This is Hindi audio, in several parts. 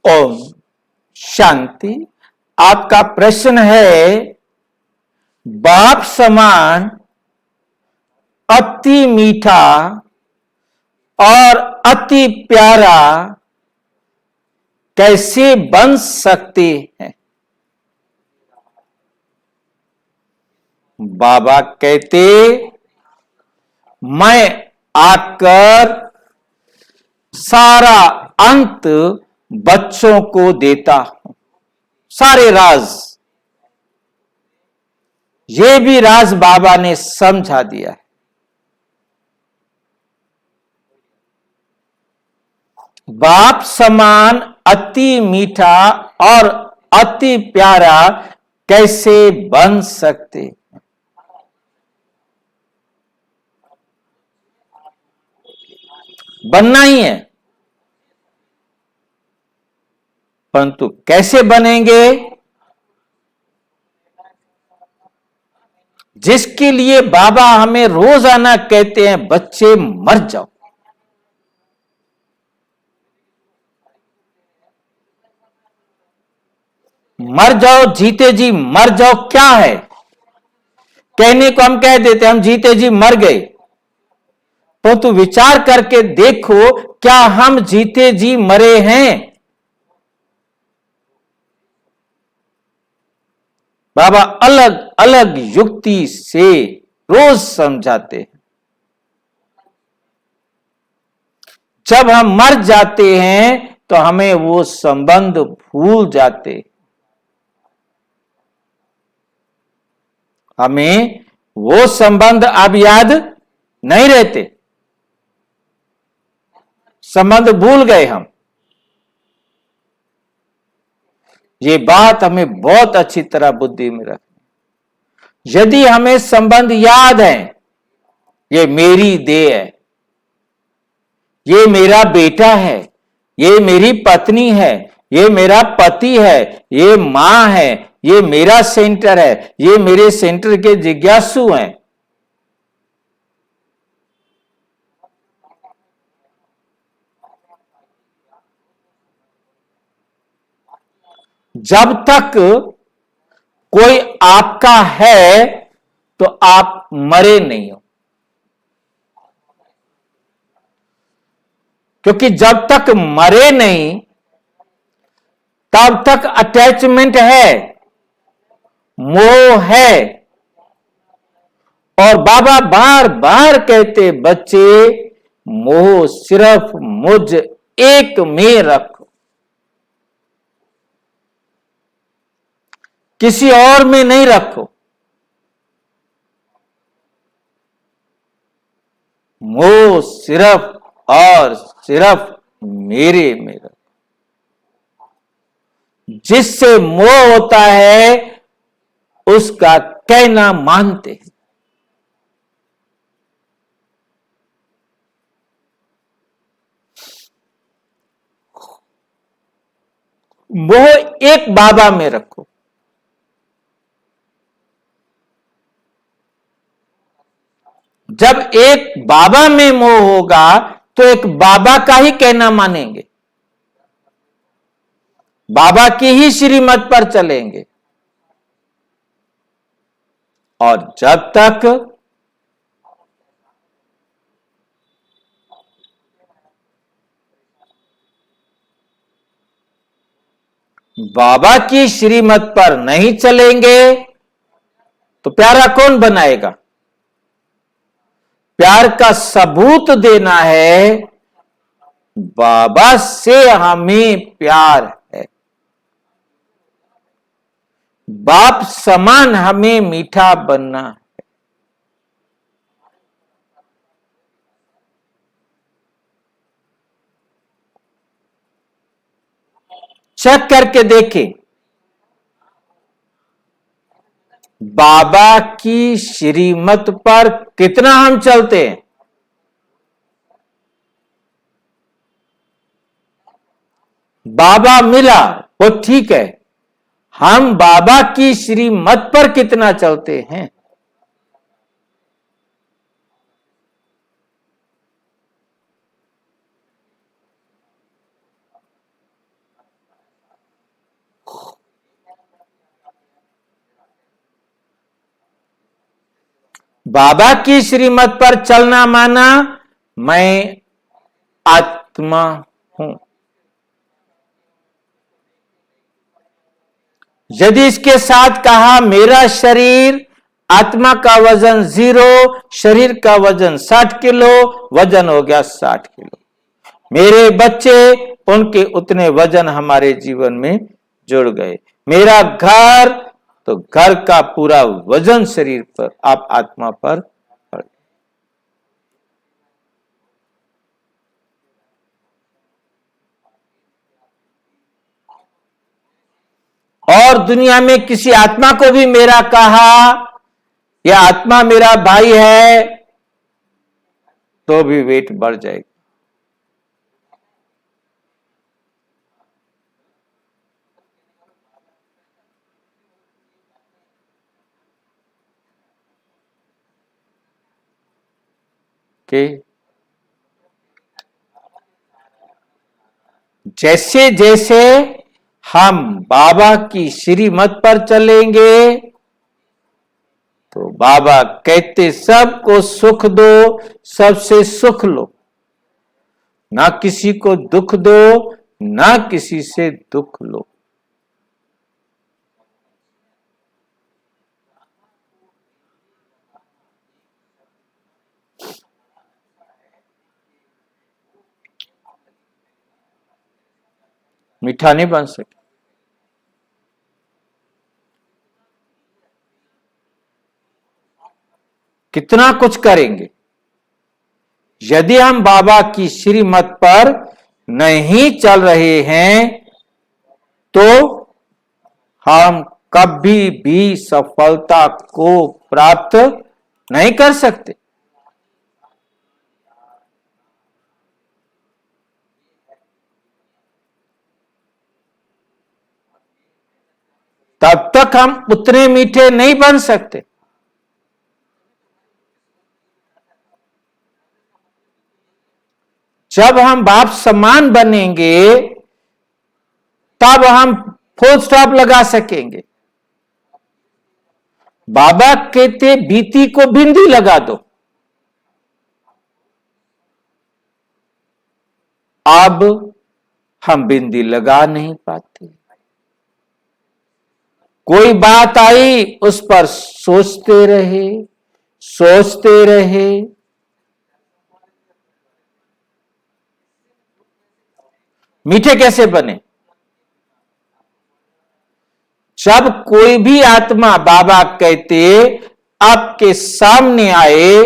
ओम शांति। आपका प्रश्न है, बाप समान अति मीठा और अति प्यारा कैसे बन सकते हैं? बाबा कहते, मैं आकर सारा अंत बच्चों को देता हूं, सारे राज। ये भी राज बाबा ने समझा दिया है। बाप समान अति मीठा और अति प्यारा कैसे बन सकते? बनना ही है, परंतु कैसे बनेंगे? जिसके लिए बाबा हमें रोजाना कहते हैं, बच्चे मर जाओ, मर जाओ, जीते जी मर जाओ। क्या है? कहने को हम कह देते हम जीते जी मर गए, परंतु विचार करके देखो, क्या हम जीते जी मरे हैं? बाबा अलग अलग युक्ति से रोज समझाते हैं। जब हम मर जाते हैं तो हमें वो संबंध भूल जाते, हमें वो संबंध अब याद नहीं रहते, संबंध भूल गए हम। ये बात हमें बहुत अच्छी तरह बुद्धि में रखनी। यदि हमें संबंध याद है, ये मेरी देह है, ये मेरा बेटा है, ये मेरी पत्नी है, ये मेरा पति है, ये मां है, ये मेरा सेंटर है, ये मेरे सेंटर के जिज्ञासु हैं। जब तक कोई आपका है तो आप मरे नहीं हो, क्योंकि जब तक मरे नहीं तब तक अटैचमेंट है, मोह है। और बाबा बार बार कहते, बच्चे मोह सिर्फ मुझ एक में रखो, किसी और में नहीं रखो। मोह सिर्फ और सिर्फ मेरे में रखो। जिससे मोह होता है उसका कहना मानते हैं। मोह एक बाबा में रखो। जब एक बाबा में मोह होगा तो एक बाबा का ही कहना मानेंगे, बाबा की ही श्रीमत पर चलेंगे। और जब तक बाबा की श्रीमत पर नहीं चलेंगे तो प्यारा कौन बनाएगा? प्यार का सबूत देना है, बाबा से हमें प्यार है, बाप समान हमें मीठा बनना है। चेक करके देखें, बाबा की श्रीमत पर कितना हम चलते हैं। बाबा मिला वो ठीक है, हम बाबा की श्रीमत पर कितना चलते हैं। बाबा की श्रीमत पर चलना माना मैं आत्मा हूं। यदि इसके साथ कहा मेरा शरीर, आत्मा का वजन 0, शरीर का वजन 60 किलो, वजन हो गया 60 किलो। मेरे बच्चे, उनके उतने वजन हमारे जीवन में जुड़ गए। मेरा घर, तो घर का पूरा वजन शरीर पर, आप आत्मा पर पड़। और दुनिया में किसी आत्मा को भी मेरा कहा या आत्मा मेरा भाई है, तो भी वेट बढ़ जाएगा। कि जैसे जैसे हम बाबा की श्रीमत पर चलेंगे, तो बाबा कहते सबको सुख दो, सबसे सुख लो, ना किसी को दुख दो, ना किसी से दुख लो। मीठा नहीं बन सके। कितना कुछ करेंगे, यदि हम बाबा की श्रीमत पर नहीं चल रहे हैं, तो हम कभी भी सफलता को प्राप्त नहीं कर सकते। तब तक हम उतने मीठे नहीं बन सकते। जब हम बाप समान बनेंगे, तब हम फुल स्टॉप लगा सकेंगे। बाबा कहते बीती को बिंदी लगा दो। अब हम बिंदी लगा नहीं पाते। कोई बात आई, उस पर सोचते रहे, सोचते रहे। मीठे कैसे बने? जब कोई भी आत्मा, बाबा कहते, आपके सामने आए,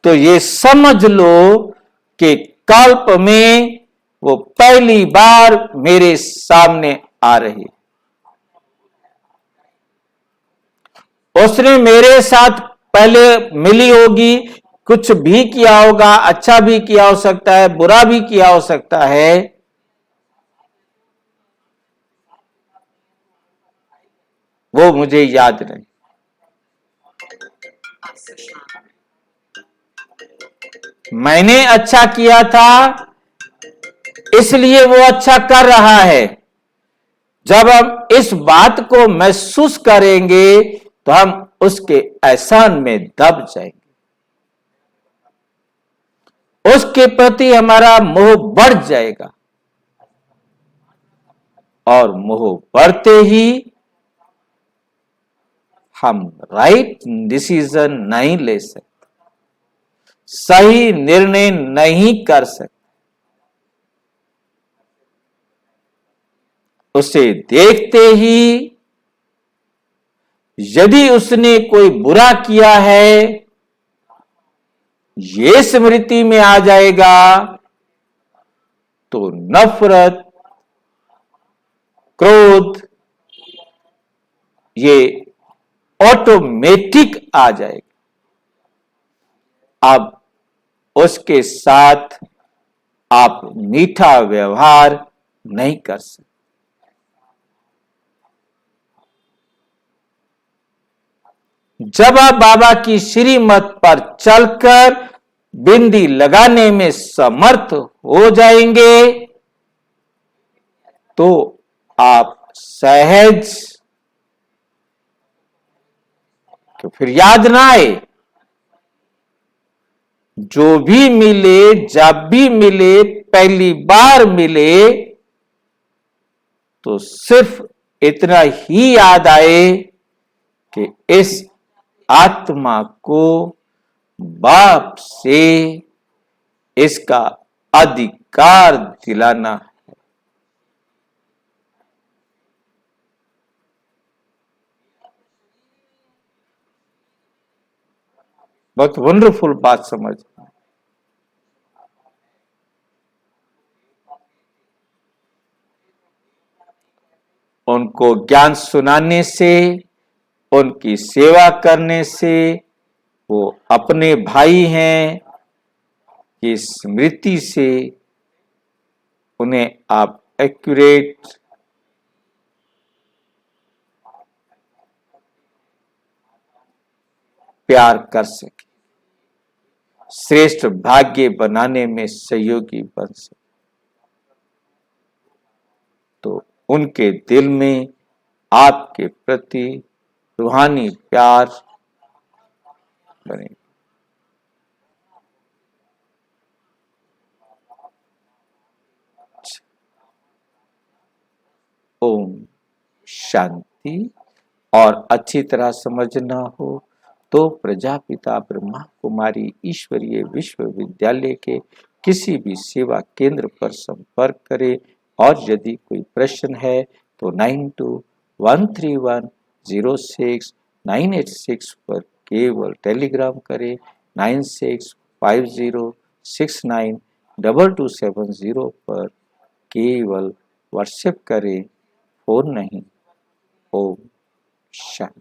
तो ये समझ लो कि कल्प में वो पहली बार मेरे सामने आ रही। उसने मेरे साथ पहले मिली होगी, कुछ भी किया होगा, अच्छा भी किया हो सकता है, बुरा भी किया हो सकता है। वो मुझे याद नहीं। मैंने अच्छा किया था, इसलिए वो अच्छा कर रहा है। जब हम इस बात को महसूस करेंगे, तो हम उसके एहसान में दब जाएंगे। उसके प्रति हमारा मोह बढ़ जाएगा, और मोह बढ़ते ही हम राइट डिसीजन नहीं ले सकते, सही निर्णय नहीं कर सकते। उसे देखते ही यदि उसने कोई बुरा किया है, ये स्मृति में आ जाएगा, तो नफरत, क्रोध, ये ऑटोमेटिक आ जाएगा। अब उसके साथ आप मीठा व्यवहार नहीं कर सकते। जब आप बाबा की श्रीमत पर चलकर बिंदी लगाने में समर्थ हो जाएंगे, तो आप सहज तो फिर याद ना आए, जो भी मिले, जब भी मिले, पहली बार मिले, तो सिर्फ इतना ही याद आए कि इस आत्मा को बाप से इसका अधिकार दिलाना है। बहुत वंडरफुल बात समझ, उनको ज्ञान सुनाने से, उनकी सेवा करने से, वो अपने भाई हैं की स्मृति से उन्हें आप एक्यूरेट प्यार कर सके, श्रेष्ठ भाग्य बनाने में सहयोगी बन सके। तो उनके दिल में आपके प्रति रूहानी प्यार बने। ओम शांति। और अच्छी तरह समझना हो तो प्रजापिता ब्रह्मा कुमारी ईश्वरीय विश्वविद्यालय के किसी भी सेवा केंद्र पर संपर्क करें। और यदि कोई प्रश्न है तो 9213106986 पर केवल टेलीग्राम करें। 9650692270 पर केवल व्हाट्सएप करें, फोन नहीं। ओम शांति।